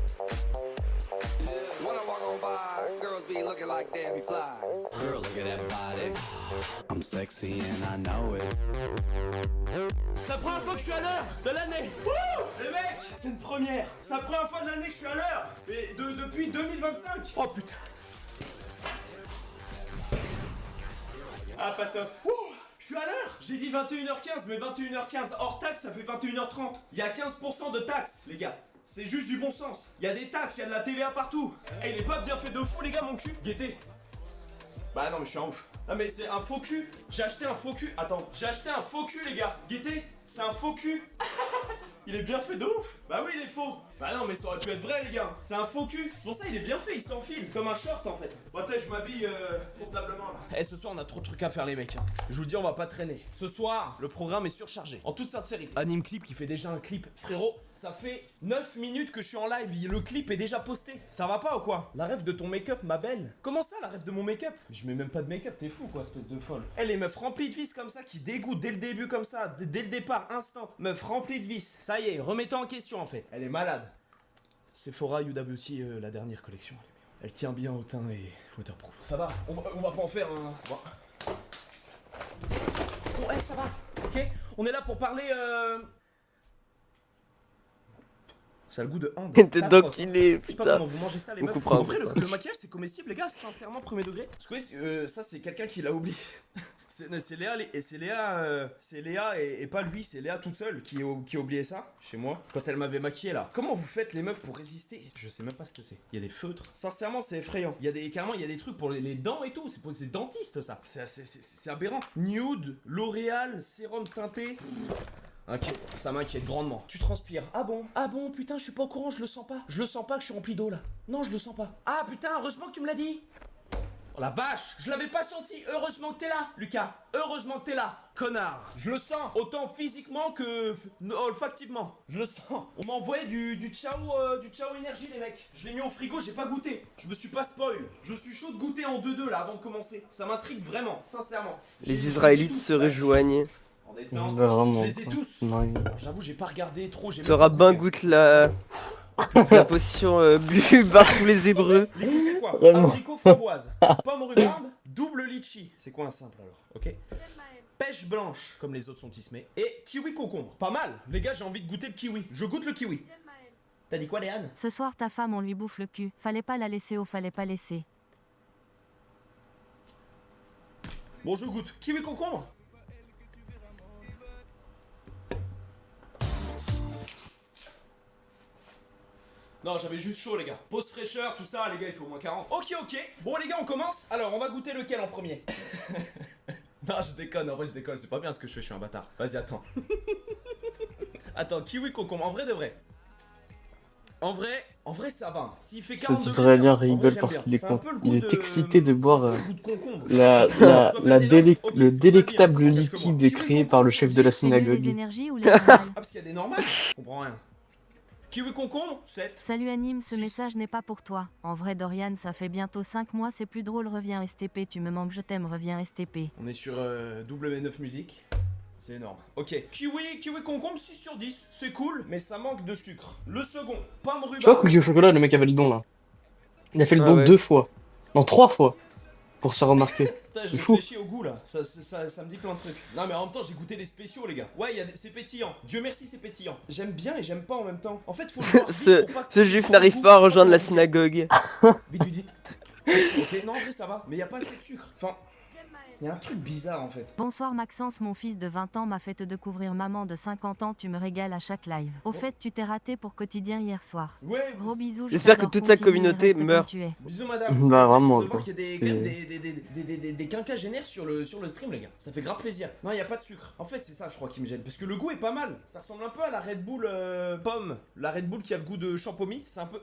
When I walk on by, girls be looking like Debbie Fly. Girl, look at that body. I'm sexy and I know it. C'est la première fois que je suis à l'heure de l'année. Wouh, les mecs, c'est une première. C'est la première fois de l'année que je suis à l'heure. Et depuis 2025. Oh putain. Ah, pas top. Ouh, je suis à l'heure. J'ai dit 21h15, mais 21h15 hors taxe, ça fait 21h30. Il y a 15% de taxes, les gars. C'est juste du bon sens. Il y a des taxes, il y a de la TVA partout. Et il est pas bien fait de fou, les gars, mon cul. Guettez. Bah non, mais je suis un ouf. Ah, mais c'est un faux cul. J'ai acheté un faux cul. Attends, j'ai acheté un faux cul, les gars. Guettez. C'est un faux cul. Il est bien fait de ouf. Bah oui, il est faux. Bah non, mais ça aurait pu être vrai, les gars. C'est un faux cul. C'est pour ça il est bien fait, il s'enfile. Comme un short, en fait. Bon, attends, je m'habille convenablement, là. Eh, ce soir, on a trop de trucs à faire, les mecs. Hein. Je vous le dis, on va pas traîner. Ce soir, le programme est surchargé. En toute sincérité. Anime Clip qui fait déjà un clip. Frérot, ça fait 9 minutes que je suis en live. Le clip est déjà posté. Ça va pas ou quoi? La rêve de ton make-up, ma belle. Comment ça, la rêve de mon make-up? Je mets même pas de make-up, t'es fou, quoi, espèce de folle. Eh, les meufs remplies de vis comme ça, qui dégoûtent dès le début, comme ça, dès le départ, instant. Meuf remplie de vis. Ça y est, remets-toi en question, en fait. Elle est malade. Sephora Huda Beauty, la dernière collection. Elle tient bien au teint et waterproof. Ça va, on va pas en faire un... Bon, ouais, ça va, ok. On est là pour parler... Ça a le goût de hand. T'es donc il est, Je sais pas putain. comment vous mangez ça, les On meufs. coupera, En vrai, le maquillage, c'est comestible, les gars, sincèrement, premier degré. Parce que ça, c'est quelqu'un qui l'a oublié. C'est Léa, et c'est Léa et pas lui, c'est Léa toute seule qui a oublié ça chez moi quand elle m'avait maquillé là. Comment vous faites les meufs pour résister? Je sais même pas ce que c'est. Il y a des feutres. Sincèrement, c'est effrayant. Carrément, il y a des trucs pour les dents et tout. C'est dentiste ça. C'est aberrant. Nude, L'Oréal, sérum teinté. Ok, ça m'inquiète grandement. Tu transpires. Ah bon, putain, je suis pas au courant, je le sens pas. Je le sens pas que je suis rempli d'eau là. Non, je le sens pas. Ah putain, heureusement que tu me l'as dit. Oh la vache, je l'avais pas senti. Heureusement que t'es là, Lucas. Heureusement que t'es là, connard. Je le sens, autant physiquement que olfactivement. Je le sens. On m'a envoyé du Ciao énergie, les mecs. Je l'ai mis au frigo, j'ai pas goûté. Je me suis pas spoil. Je suis chaud de goûter en 2-2 là avant de commencer. Ça m'intrigue vraiment, sincèrement. Les Israélites se rejoignent. Bah, vraiment. Je les ai tous. Non, J'avoue, j'ai pas regardé trop. Ce rabbin goûte la potion bu par tous les Hébreux. Les goûts, c'est quoi? Vraiment. Abricot framboise, pomme rhubarbe, double litchi. C'est quoi un simple alors? Ok. Pêche blanche, comme les autres sont ismés. Et kiwi concombre. Pas mal. Les gars, j'ai envie de goûter le kiwi. Je goûte le kiwi. T'as dit quoi, Léane? Ce soir ta femme on lui bouffe le cul. Fallait pas la laisser fallait pas laisser. Bon, je goûte. Kiwi concombre. Non, j'avais juste chaud, les gars. Pause fraîcheur, tout ça, les gars, il faut au moins 40. Ok. Bon, les gars, on commence. Alors, on va goûter lequel en premier? Non, je déconne, en vrai, je déconne. C'est pas bien ce que je fais, je suis un bâtard. Vas-y, attends. Attends, kiwi concombre, en vrai de vrai. En vrai, ça va. S'il fait 40 cet degrés, Israélien ça va. En vrai, rigole j'aime parce bien. qu'il est C'est un con. peu le Il goût est de- excité de boire le goût de concombre. la Ok, le c'est délectable pas bien, ça engage que moi. liquide créé par le chef de la C'est mieux les synagogue. énergies ou les normales? Ah, parce qu'il y a des normales. Je comprends rien. Kiwi concombre, 7. Salut Anime, ce Six. message n'est pas pour toi. En vrai Dorian, ça fait bientôt 5 mois, c'est plus drôle, reviens STP, tu me manques, je t'aime, reviens STP. On est sur W9 musique. C'est énorme. Ok. Kiwi concombre, 6 sur 10. C'est cool, mais ça manque de sucre. Le second, pomme Tu vois, rhubarbe. cookie au chocolat, le mec avait le don là. Il a fait le Ah don ouais. 2 fois. Non, 3 fois. Pour se remarquer. Putain, je C'est fou. réfléchis au goût là. Ça me dit plein de trucs. Non, mais en même temps, j'ai goûté des spéciaux, les gars. Ouais, c'est pétillant. Dieu merci, c'est pétillant. J'aime bien et j'aime pas en même temps. En fait, faut le voir vite pour pas que- Ce juif n'arrive pas à rejoindre la synagogue. Vite. Ok, non, en vrai, ça va. Mais y a pas assez de sucre. Enfin, y a un truc bizarre en fait. Bonsoir Maxence, mon fils de 20 ans m'a fait te découvrir maman de 50 ans, tu me régales à chaque live. Au fait, tu t'es raté pour quotidien hier soir. Ouais, Gros bisous, je J'espère que t'adore, toute sa continue, communauté reste meurt. comme tu es. bisous madame. Bah, C'est vraiment, de voir quoi. qu'il y a C'est- quand même des quinquagénaires sur le stream, les gars. Ça fait grave plaisir. Non, y a pas de sucre. En fait, c'est ça, je crois, qui me gêne. Parce que le goût est pas mal. Ça ressemble un peu à la Red Bull pomme. La Red Bull qui a le goût de champomy. C'est un peu.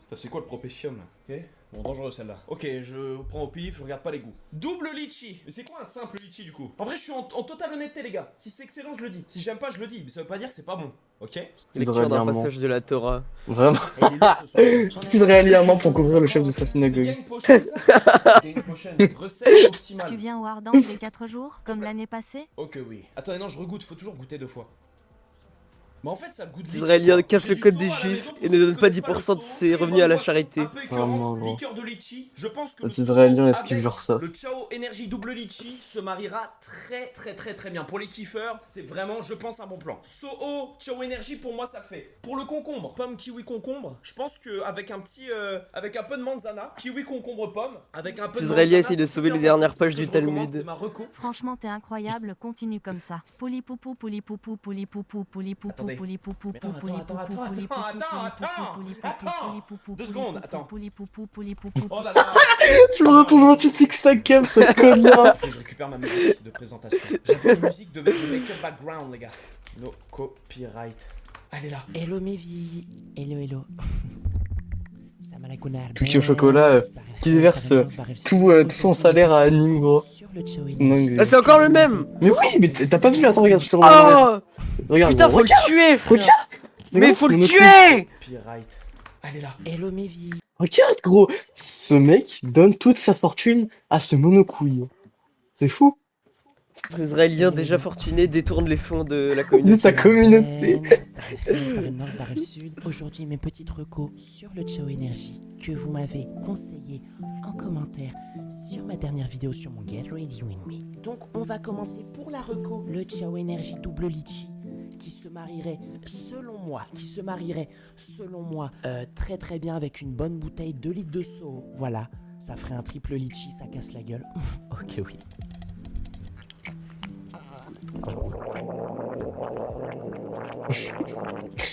Ça, c'est quoi le propétium là? Ok. Bon, dangereux celle-là. Ok, je prends au pif, je regarde pas les goûts. Double litchi. Mais c'est quoi un simple litchi du coup? En vrai, je suis en totale honnêteté, les gars. Si c'est excellent, je le dis. Si j'aime pas, je le dis. Mais ça veut pas dire que c'est pas bon. Ok? Lecture d'un Israélien. passage de la Torah. Vraiment. Et il est lourd, ce soir. J'en ai- Israélien pour couvrir le chef de sa C'est synagogue. Gang Potion, ça? Gang Potion. Recette Tu optimale. viens au Ardente les 4 jours, comme l'année passée? Ok, oui. Attendez, non, je regoute. Faut toujours goûter 2 fois. Mais en fait, ça a le goût de litchi. Israélien quoi. casse J'ai le du code Soho des à la juifs maison, pour et ceux ne qui donne pas connaissent le 10% de Soho, ses très revenus à la bonne charité. boisson, un peu Vraiment, écœurante, gros. liqueur de litchi. Je pense que Les le Soho Israéliens, est-ce qu'ils avec jurent ça? le Chao Energy double litchi se mariera très bien. Pour les kiffeurs, c'est vraiment, je pense, un bon plan. Soho, Chao Energy, pour moi, ça le fait. Pour le concombre, pomme, kiwi, concombre, je pense que avec un petit, avec un peu de manzana, kiwi, concombre, pomme, avec un peu Les de Israéliens manzana, essayent de c'est sauver bien les dernières facile. pages Ce du que je recommande, Talmud. c'est ma reco. Franchement, t'es incroyable, continue comme ça. Pouli poupou, pouli poupou, pouli poupou, pouli poupou, Attendez. pouli poupou, Mais attends, pouli attends, poupou, attends, pouli poupou, attends, pouli poupou, attends. pouli poupou, 2 pouli secondes, poupou, attends. pouli poupou, pouli poupou. Oh là là. Je me retourne voir, tu fixes ta cam, ce connard. Faut que je récupère ma musique de présentation. J'avais une musique de make-up background, les gars. No copyright. Elle est là. Hello mes vies, hello. Salam alaikum. Cookie au chocolat, qui déverse tout son salaire à Anime, gros. Dingue. Ah, c'est encore le même! Mais oui, mais t'as pas vu? Attends, regarde, je te regarde. Oh! Regarde, Putain, gros, faut le tuer, frère! regarde. Mais faut le Regarde, tuer! Copyright. Elle est là. Hello mes vies. Regarde, gros. Ce mec donne toute sa fortune à ce monocouille. C'est fou. Les Israéliens déjà fortunés détournent les fonds de la De communauté. sa communauté. Sud. Aujourd'hui mes petites recos sur le Chao Energy que vous m'avez conseillé en commentaire sur ma dernière vidéo sur mon Get Ready With Me. Donc on va commencer pour la reco, le Chao Energy double litchi qui se marierait selon moi très bien avec une bonne bouteille 2 litres de Soho. Voilà, ça ferait un triple litchi, ça casse la gueule. Ok oui.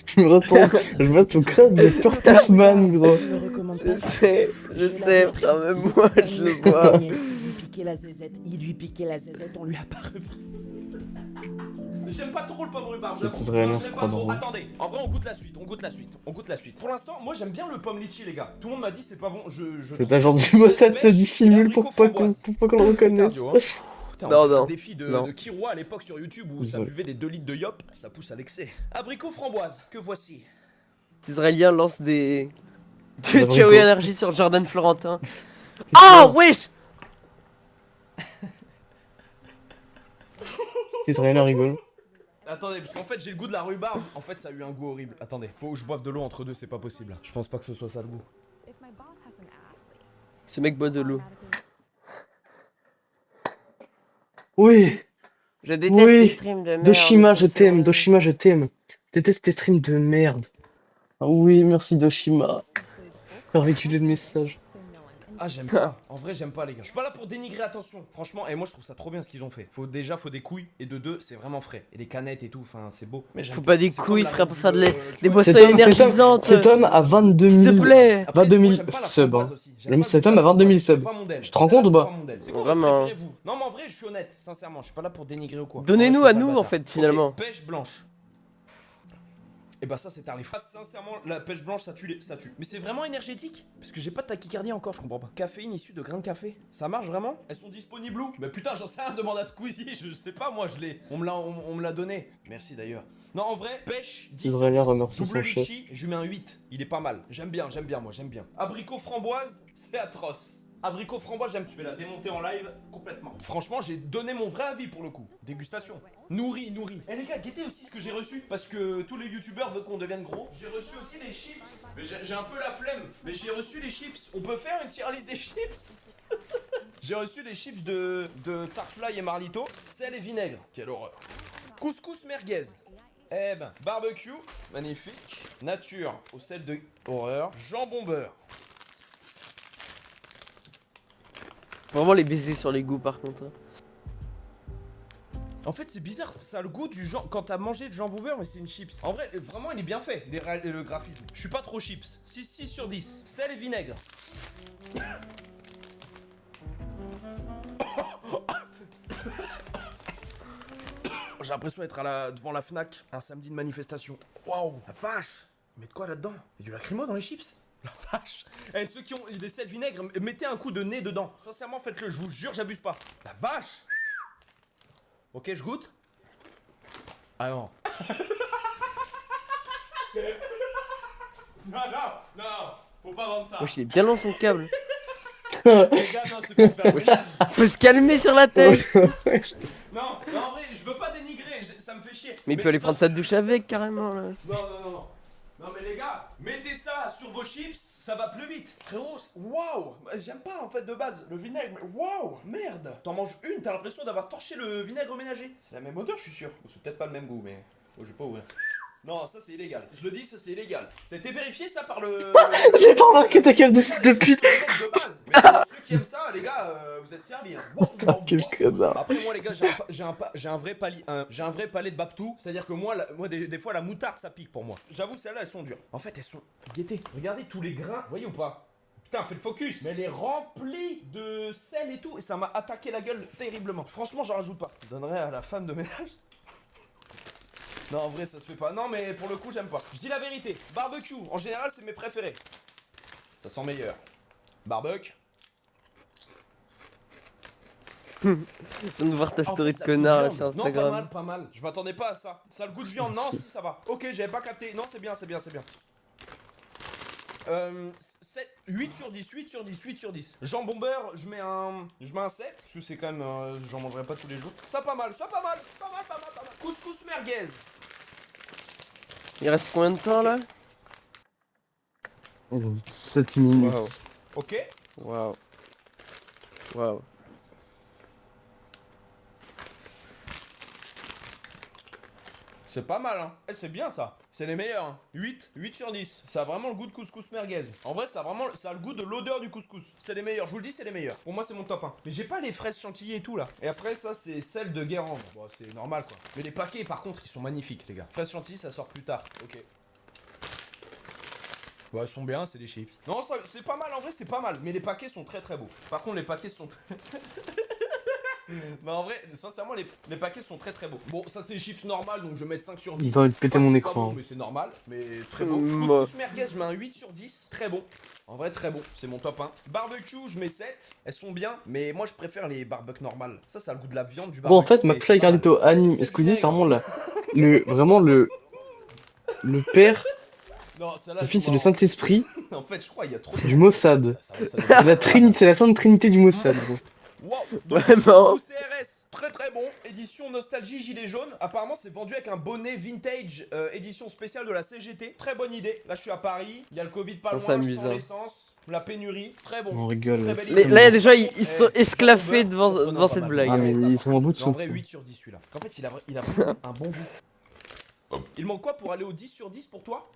Je me retourne, je vois ton crâne de Purposman, gros. Je ne recommande pas. Je sais, frère, même moi je le vois. Il lui piquait la zézette, on lui a pas repris. J'aime pas trop le pomme rhubarbe. C'est j'avoue. Israélien, Non, c'est j'aime pas pas trop. drôle. Attendez, en vrai, on goûte la suite. Pour l'instant, moi j'aime bien le pomme litchi, les gars. Tout le monde m'a dit c'est pas bon. Cet agent du Mossad se dissimule pour pas qu'on le reconnaisse. Putain, Non, on dirait non, un défi non. de Kiroa à l'époque sur YouTube où ça Désolé. buvait des 2 litres de yop, ça pousse à l'excès. Abricot framboise, que voici. Les Israéliens lancent des Des abricots. Chao Energy sur Jordan Florentin. Ah, wesh! Les Israéliens rigolent. Attendez, parce qu'en fait j'ai le goût de la rhubarbe. En fait, ça a eu un goût horrible. Attendez, faut que je boive de l'eau entre deux, c'est pas possible. Je pense pas que ce soit ça le goût. Ce mec boit de l'eau. Oui, Je déteste Oui. les streams de merde. Doshima, je ils sont t'aime. sur- Doshima, je t'aime. Je déteste tes streams de merde. Ah oui, merci Doshima. Faire véhiculer le message. Ah, j'aime pas. En vrai, j'aime pas, les gars. Je suis pas là pour dénigrer, attention. Franchement, et moi je trouve ça trop bien ce qu'ils ont fait. Faut des couilles, et de deux, c'est vraiment frais. Et les canettes et tout, enfin, c'est beau. Mais j'aime Faut pas. pas des C'est couilles, comme la frère, Red pour faire Bull, des tu vois. boissons Cet homme- énergisantes. Cet homme a 22 S'il 000. te plaît. Après, 22 000 moi, j'aime pas la subs, framboise hein. aussi. Le mec, cet homme a 22 000 subs. C'est pas mon del. Tu te rends compte ou Celle-là, pas c'est pas mon del. C'est Vraiment. quoi votre préféré, vous? Non, mais en vrai, je suis honnête, sincèrement. Je suis pas là pour dénigrer ou quoi. Donnez-nous En vrai, à je suis pas nous, le en bâtard. fait, finalement. Ok, pêche blanche. Et bah ça c'est un les sincèrement la pêche blanche ça tue ça tue. Mais c'est vraiment énergétique parce que j'ai pas de tachycardie encore, je comprends pas. Caféine issue de grains de café. Ça marche vraiment? Elles sont disponibles où? Mais putain, j'en sais rien, demande à Squeezie, je sais pas moi, je l'ai. On me l'a donné. Merci d'ailleurs. Non, en vrai, pêche. Israélien remercie Double son chef. litchi, je lui mets un 8. Il est pas mal. J'aime bien moi, j'aime bien. Abricot framboise, c'est atroce. Abricot framboise, j'aime. Je vais la démonter en live complètement. Franchement, j'ai donné mon vrai avis pour le coup. Dégustation. Nourri. Eh les gars, guettez aussi ce que j'ai reçu. Parce que tous les youtubeurs veulent qu'on devienne gros. J'ai reçu aussi les chips. Mais j'ai un peu la flemme. Mais j'ai reçu les chips. On peut faire une tier list des chips? J'ai reçu les chips de Tarfly et Marlito. Sel et vinaigre. Quelle horreur. Couscous merguez. Eh ben, barbecue, magnifique. Nature, au sel de horreur. Jambon beurre. Faut vraiment les baiser sur les goûts, par contre. En fait, c'est bizarre, ça a le goût du genre quand t'as mangé de jambon beurre, mais c'est une chips. En vrai, vraiment, il est bien fait, le graphisme. Je suis pas trop chips. 6 sur 10. Sel et vinaigre. J'ai l'impression d'être devant la Fnac un samedi de manifestation. Waouh, la vache. Mais de quoi là-dedans? Il y a du lacrymo dans les chips? La vache. Eh, ceux qui ont des sels vinaigre, mettez un coup de nez dedans. Sincèrement, faites-le, je vous jure, j'abuse pas. La vache. Ok, je goûte. Ah non. non, faut pas vendre ça. Wesh, il est bien long son câble. Les gars, non, c'est pour faire le ménage. Faut se calmer sur la tête. Non, en vrai, je veux pas dénigrer. ça me fait chier. Mais il peut aller ça, prendre sa douche avec carrément là. Non, non, non, non. Non mais les gars, mettez ça sur vos chips, ça va plus vite. Frérot, waouh, j'aime pas en fait de base le vinaigre, mais waouh, merde. T'en manges une, t'as l'impression d'avoir torché le vinaigre ménager. C'est la même odeur, je suis sûr. C'est peut-être pas le même goût, mais je vais pas ouvrir. Non, ça c'est illégal. Je le dis, ça c'est illégal. Ça a été vérifié ça par le... J'ai pas remarqué ta cave de fils de pute. De base. Mais pour ceux qui aiment ça, les gars, vous êtes servis. Hein. Quel connard. Après moi les gars, j'ai un vrai palais, j'ai un vrai palais de Babtou. C'est-à-dire que moi, des fois la moutarde ça pique pour moi. J'avoue celles-là elles sont dures. En fait elles sont... Guettez, regardez tous les grains, vous voyez ou pas? Putain, fais le focus. Mais elle est remplie de sel et tout. Et ça m'a attaqué la gueule terriblement. Franchement j'en rajoute pas. Je donnerais à la femme de ménage. Non, en vrai, ça se fait pas. Non, mais pour le coup, j'aime pas. Je dis la vérité. Barbecue, en général, c'est mes préférés. Ça sent meilleur. Barbecue. Je viens de voir ta En story fait, de ça a le goût connard là viande. sur Non, pas Instagram. mal, pas mal. Je m'attendais pas à ça. Ça a le goût de viande. Non, si, ça va. Ok, j'avais pas capté. Non, c'est bien, c'est bien, c'est bien. 8 sur 10, 8 sur 10, 8 sur 10. Jambon beurre, je mets un 7. Parce que c'est quand même, j'en mangerai pas tous les jours. Ça pas mal, ça pas mal. Pas mal, pas mal, pas mal. Couscous merguez. Il reste combien de temps là? 7 minutes. Wow. Ok. Waouh. Waouh. C'est pas mal, hein. Eh, c'est bien ça. C'est les meilleurs. Hein. 8 sur 10. Ça a vraiment le goût de couscous merguez. En vrai, ça a le goût de l'odeur du couscous. C'est les meilleurs. Je vous le dis, c'est les meilleurs. Pour moi, c'est mon top 1. Mais j'ai pas les fraises chantilly et tout là. Et après, ça, c'est celle de Guérande. Bon, c'est normal quoi. Mais les paquets, par contre, ils sont magnifiques, les gars. Fraises chantilly, ça sort plus tard. Ok. Ouais, elles sont bien, c'est des chips. Non, c'est pas mal, en vrai, c'est pas mal. Mais les paquets sont très très beaux. Par contre, les paquets sont... Non, en vrai, sincèrement, les paquets sont très très beaux. Bon, ça c'est les chips normales, donc je vais mettre 5 sur 10. Il va envie de péter Pas- mon c'est écran. pas bon, mais c'est normal, mais très beau. Moi. Couscous merguez, je mets un 8 sur 10. Très bon. En vrai, très bon. C'est mon top 1. Barbecue, je mets 7. Elles sont bien, mais moi je préfère les barbecues normales. Ça a le goût de la viande, du barbecue. Bon, en fait, mais McFly c'est pas mal. Carlito, Ça, Anime, c'est Squeezie, c'est vinaigre. vraiment le père, Non, celle-là, le je fils et m'en- le Saint-Esprit En fait, je crois il y a trop du Mossad. Ça C'est la Trinité, c'est la Sainte Trinité du Mossad. Gros. Wow. Donc, Vraiment. le CRS, très très bon. Édition Nostalgie Gilet Jaune. Apparemment, c'est vendu avec un bonnet vintage, édition spéciale de la CGT. Très bonne idée. Là, je suis à Paris. Il y a le Covid pas On loin. Je s'amuse, sens hein. l'essence, la pénurie. Très bon. On rigole. Très belle c'est idée. Là, il y a des gens, ils se sont Eh, esclaffés jambon beurre, devant non, cette pas mal. blague. Ah, mais ça ils sont en bout de Mais en son vrai, coup. 8 sur 10 celui-là. Parce qu'en fait, il a vraiment un bon goût. Il manque quoi pour aller au 10 sur 10 pour toi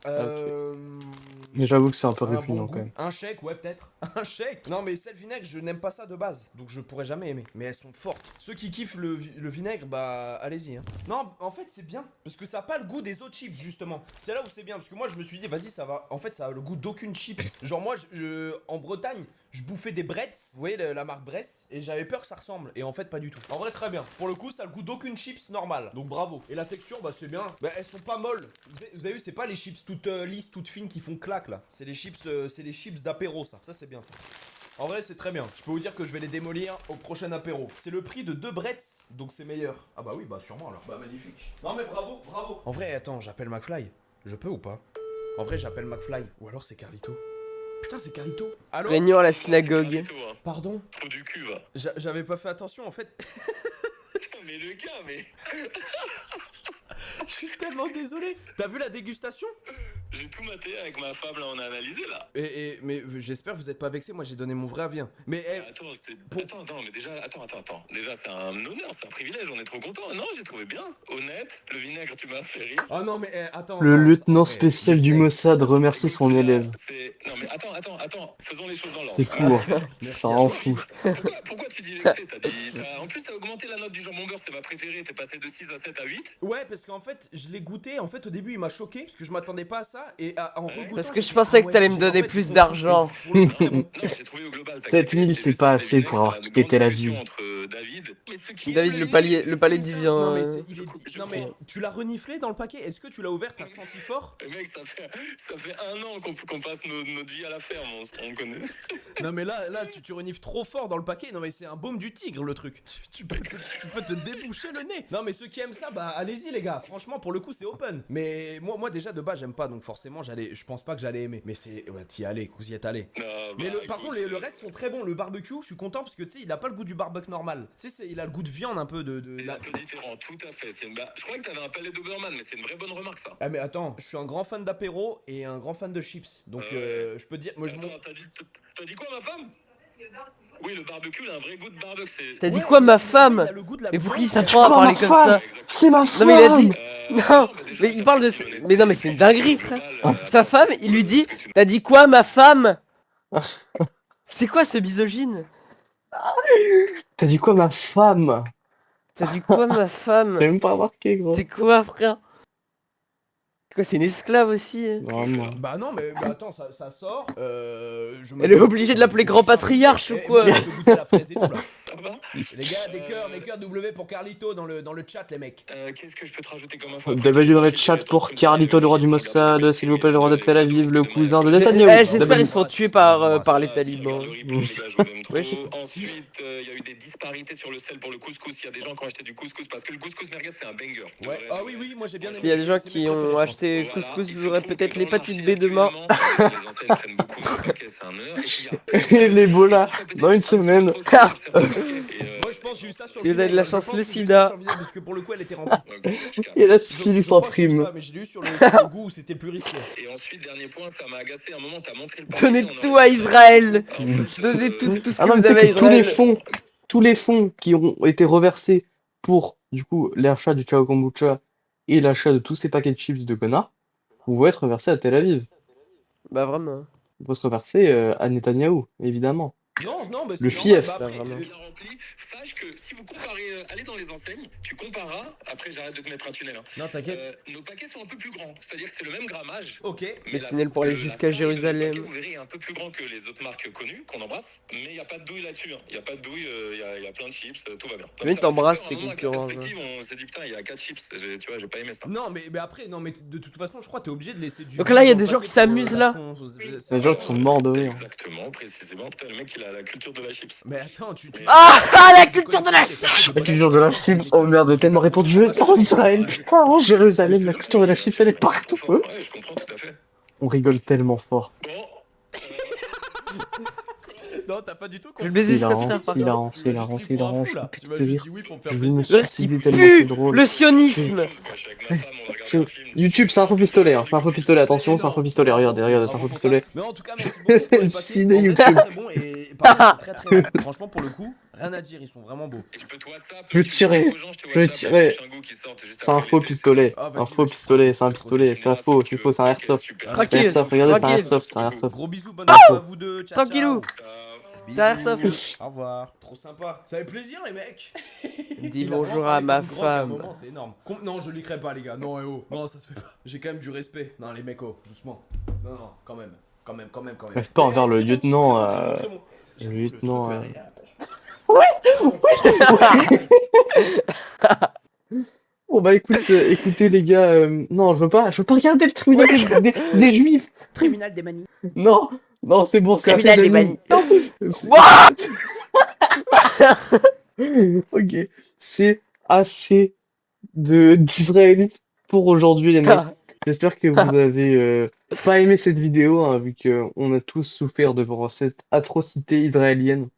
Mais j'avoue que c'est un peu un répugnant bon quand goût. même. Un chèque, ouais, peut-être. Un chèque. Non, mais sel vinaigre, je n'aime pas ça de base. Donc je pourrais jamais aimer. Mais elles sont fortes. Ceux qui kiffent le vinaigre, bah allez-y. Hein. Non, en fait, c'est bien. Parce que ça a pas le goût des autres chips, justement. C'est là où c'est bien. Parce que moi, je me suis dit, vas-y, ça va. En fait, ça a le goût d'aucune chips. Genre, moi, en Bretagne, je bouffais des Bretz. Vous voyez la marque Bress. Et j'avais peur que ça ressemble. Et en fait, pas du tout. En vrai, très bien. Pour le coup, ça a le goût d'aucune chips normale. Donc bravo. Et la texture, bah c'est bien. Bah, elles sont pas molles. Vous avez vu, c'est pas les chips toutes lisses, toutes fines qui font claque là. C'est les chips d'apéro, ça. Ça, c'est bien ça. En vrai, c'est très bien. Je peux vous dire que je vais les démolir au prochain apéro. C'est le prix de 2 Bretz, donc c'est meilleur. Ah bah oui, bah sûrement alors. Bah magnifique. Non mais bravo, bravo. En vrai, attends, j'appelle McFly. Je peux ou pas? En vrai, j'appelle McFly. Ou alors c'est Carlito. Putain, c'est Carlito. Allô? Réunion à la synagogue. Carlito, hein. Pardon? Trop du cul, va. J'avais pas fait attention en fait. Mais le gars, mais Je suis tellement désolé. T'as vu la dégustation? j'ai tout maté avec ma femme, là, on a analysé, là. Mais j'espère que vous êtes pas vexé. Moi, j'ai donné mon vrai avis. Hein. Mais Attends, mais déjà, attends. Déjà, c'est un honneur, c'est un privilège, on est trop content. Non, j'ai trouvé bien. Honnête, le vinaigre, tu m'as fait rire. oh non, mais attends. Le non, lieutenant ça- spécial du Mossad remercie son élève. Non, mais attends, faisons les choses dans l'ordre. C'est court. Merci Ça à rend toi. fou. Pourquoi tu dis vexé? En plus, t'as augmenté la note du jambon beurre, c'est ma préférée, t'es passé de 6 à 7 à 8. Ouais, parce qu'en fait, je l'ai goûté. En fait, au début, il m'a choqué parce que je m'attendais pas à ça. Et en regoûtant, Parce que j'ai je dit, pensais ah que t'allais me ouais, donner en fait, plus j'ai d'argent. compris. Non, j'ai trouvé au global. t'as 7000, capté, c'est juste pas le assez vinaigre, pour ça avoir va nous quitté prendre la une discussion hein. entre David. Mais ce qui David, aime le vinaigre, palais c'est divin. Non, mais, Je non, mais tu l'as reniflé dans le paquet. Est-ce que tu l'as ouvert? T'as senti fort? Mec, ça fait 1 an qu'on passe notre vie à la ferme, on connaît. Non, mais là, tu renifles trop fort dans le paquet. Non, mais c'est un baume du tigre le truc. Tu peux te déboucher le nez. Non, mais ceux qui aiment ça, bah allez-y les gars. Franchement, pour le coup, c'est open. Mais moi déjà de base, j'aime pas, donc forcément, je pense pas que j'allais aimer. Mais c'est, ouais, t'y allez, vous y êtes allé. Non, Mais bah, par écoute, contre, le reste sont très bons. Le barbecue, je suis content parce que tu sais, il a pas le goût du barbecue normal. normal. Tu sais, il a le goût de viande un peu de C'est un peu différent, tout à fait. Je crois que t'avais un palais Doberman, mais c'est une vraie bonne remarque ça. Ah mais attends, je suis un grand fan d'apéro et un grand fan de chips. Donc je peux te dire, moi je Attends, t'as dit quoi ma femme? Oui, le barbecue, il a un vrai goût de barbecue. T'as dit quoi ma femme? Il a le goût de la Mais pour viande, qui il c'est- s'apprend à Oh, parler ma comme femme ça? C'est ma Non mais il a femme. dit... Euh, Non, déjà, mais il parle de... j'apprécie Mais non mais c'est une dinguerie l'honnêteté, frère. au global, Sa femme, il lui dit... T'as dit quoi ma femme? C'est quoi ce misogyne? T'as dit quoi, ma femme? T'as dit quoi ma femme? T'as même pas remarqué, gros. C'est quoi frère? C'est quoi, c'est une esclave aussi hein? Vraiment. Bah non mais attends, ça sort. Elle est obligée de l'appeler grand patriarche ou quoi? Moi, je peux goûter la fraise et tout là. Ça va Les gars, des cœurs W pour Carlito dans le chat les mecs. Qu'est-ce que je peux te rajouter comme info? W dans le chat pour Carlito, le roi du Mossad, s'il vous plaît, le roi de Tel Aviv, le cousin de Netanyahu. J'espère qu'ils se font tuer par les talibans. Ouais, ensuite, il y a eu des disparités sur le sel pour le couscous. Il y a des gens qui ont acheté du couscous parce que le couscous merguez c'est un banger. Ouais. Ah oui oui, moi j'ai bien aimé. S'il y a des gens C'est mes qui préférés, ont je pense. acheté Voilà, couscous, il vous se aurez trouve peut-être que dans le l'hépatite marché B demain. actuellement, les enseignes prennent beaucoup de paquets, c'est un honneur. Et puis, il y a- L'Ebola, dans une semaine. Moi je pense que j'ai eu ça sur Si le vous avez de la vinaigre, je chance, pense le que j'ai eu sida. ça sur le vinaigre, parce que pour le coup elle était remplie. Et la Je syphilis crois en que j'ai eu prime. ça, mais je l'ai eu sur le goût où c'était plus risqué. Et ensuite, dernier point, ça m'a agacé. À un moment, t'as montré le Donnez papier, on tout aurait à dit- Israël. En fait, Donnez tout ce Ah que non, mais vous tu sais avez à que tous les Israël. fonds qui ont été reversés pour, du coup, l'achat du Ciao Kombucha et l'achat de tous ces paquets de chips de connards, vont être reversés à Tel Aviv. Bah vraiment. Ils vont se reverser à Netanyahou, évidemment. Non, mais Le c'est fief. normal, bah, après, Vraiment. bien rempli. Sache que si vous comparez, allez dans les enseignes, tu compareras. Après, j'arrête de te mettre un tunnel. Hein. Non, t'inquiète. Nos paquets sont un peu plus grands. C'est-à-dire que c'est le même grammage. Ok. Le tunnel pour aller jusqu'à la taille de notre Jérusalem. paquet, vous verrez, est un peu plus grand que les autres marques connues qu'on embrasse. Mais il n'y a pas de douille là-dessus. Il n'y a pas de douille, il y a plein de chips, tout va bien. Donc, Mais ça t'embrasses m'a fait tes peur, à un moment, avec concurrents, la perspective, on s'est dit putain, il y a 4 chips. Tu vois, j'ai pas aimé ça. Non, mais après, non, mais de toute façon, je crois que t'es obligé de laisser du. Donc là, il y a vide des dans gens le qui paquet pour, s'amusent, là. Il y a des gens qui sont morts de rire. Exactement, précisément. Putain, le mec, il a la culture de la chips. Mais attends, La culture de la La culture de la chips, oh merde, tellement répondu. Oh Israël, putain, oh Jérusalem, la culture de la chips, elle est partout. Ouais, je comprends tout à fait. On rigole tellement fort. Bon, Non, t'as pas du tout Je vais compris. baiser C'est ce hilarant, costard, par c'est contre. hilarant, c'est hilarant, c'est hilarant, je peux Tu péter m'as de juste rire. dit oui pour me faire Je vais me plaisir. suicider tellement c'est Pue drôle. le sionisme. moi, je suis avec ma femme, on va regarder un film. YouTube, c'est un faux pistolet, hein. C'est un faux pistolet, attention, c'est un faux pistolet, regardez, c'est un faux pistolet. Mais en tout cas, merci beaucoup pour les paquets. Ciné En vrai, YouTube. c'est très bon et par contre, c'est très bon. Franchement, pour le coup, rien à dire, ils sont vraiment beaux. Et je peux te WhatsApp. Je vais tu peux tirer, dire aux gens, te je vais WhatsApp, tirer. les Chingoux qui sortent juste C'est un après faux l'été. pistolet, Ah, un vas-y, faux vas-y, pistolet, c'est un vas-y, pistolet, c'est un faux, c'est faux, c'est un airsoft. Super. Ah, C'est un Tranquille, airsoft, regardez, c'est un tranquille. airsoft, c'est un airsoft. Gros bisous, bonne Ah, soirée faux. à vous deux. Ciao, Tranquillou. ciao. Ciao. Ça a airsoft. Au revoir. Trop sympa. Ça fait plaisir, les mecs. Dis Il a bonjour vraiment à parlé ma comme grand qu'à un femme. moment, c'est énorme. Non, je lui crée pas, les gars. Non, oh. Non, ça se fait pas. J'ai quand même du respect. Non, les mecs, oh, doucement. Non, quand même. Quand même. Respect envers le très bon, lieutenant, très bon, très bon. le lieutenant, Le truc vert, Bon bah écoutez les gars, non je veux pas regarder le tribunal des juifs. Tribunal des manies. Non, c'est bon, c'est assez Tribunal des de bannis. Ok, c'est assez d'Israélites pour aujourd'hui les mecs. J'espère que vous avez pas aimé cette vidéo, hein, vu qu'on a tous souffert devant cette atrocité israélienne.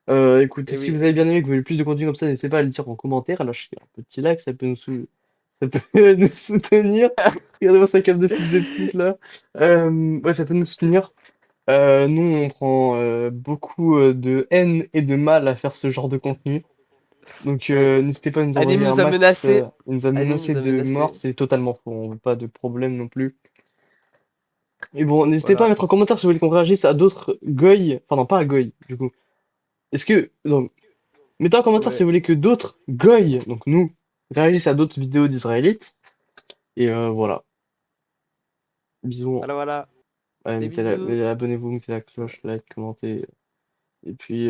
Écoutez, Eh si oui. vous avez bien aimé, que vous voulez plus de contenu comme ça, n'hésitez pas à le dire en commentaire, à lâcher un petit like, ça peut ça peut nous soutenir. Regardez-moi sa cape de fils de pute là. Ouais, ça peut nous soutenir. Nous, on prend beaucoup de haine et de mal à faire ce genre de contenu. Donc, n'hésitez pas à nous Allez envoyer nous un a max. menacé. Il nous a Allez menacé nous a de menacé. mort, c'est totalement faux. On veut pas de problème non plus. Et bon, n'hésitez Voilà. pas à mettre en commentaire si vous voulez qu'on réagisse à d'autres goy. Enfin, non, pas à goy, du coup. Est-ce que. Donc, mettez en commentaire Ouais. si vous voulez que d'autres goy, donc nous, réagissent à d'autres vidéos d'Israélites. Et voilà. Bisous. Voilà. Ouais, Des mettez bisous. abonnez-vous, mettez la cloche, like, commentez. Et puis,